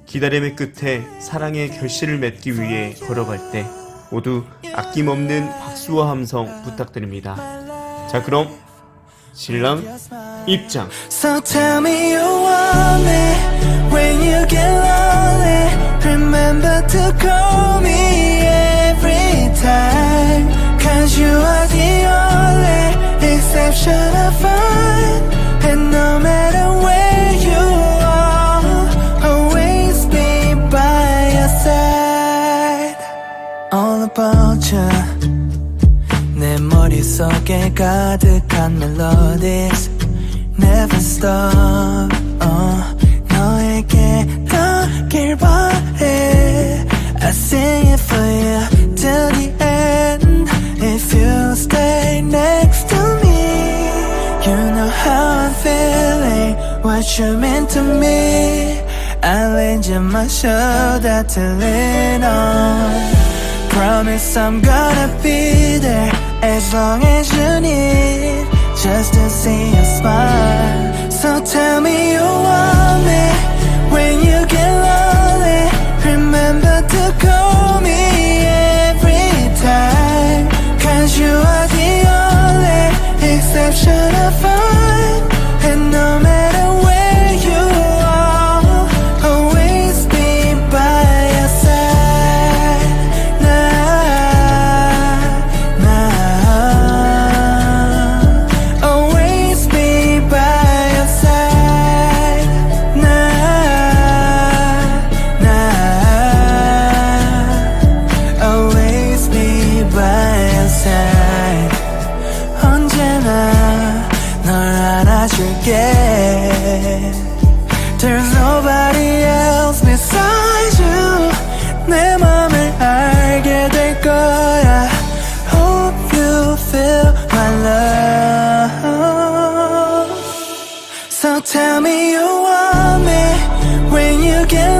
기다림의 끝에 사랑의 결실을 맺기 위해 걸어갈 때 모두 아낌없는 박수와 함성 부탁드립니다. 자, 그럼 신랑 입장. So tell me you want me when you get lonely. Remember to call me every time. Cause you are the only exception I find. And no matter where you are, always be by your side. All about you. 내 머릿속에 가득한 melodies Never stop 너에게 닿길 바래 I sing it for you till the end If you stay next to me You know how I'm feeling What you mean to me I lend you my shoulder to lean on Promise I'm gonna be there As long as you need Just to see you smile So tell me you want me When you get lonely Remember to call me every time Cause you are the only exception I find And no matter where you are Always be by your side Always be by your side Always be by your side 언제나 널 안아줄게 There's nobody else besides you 내 맘을 알게 될 거야 Hope you feel my love So tell me you want me When you get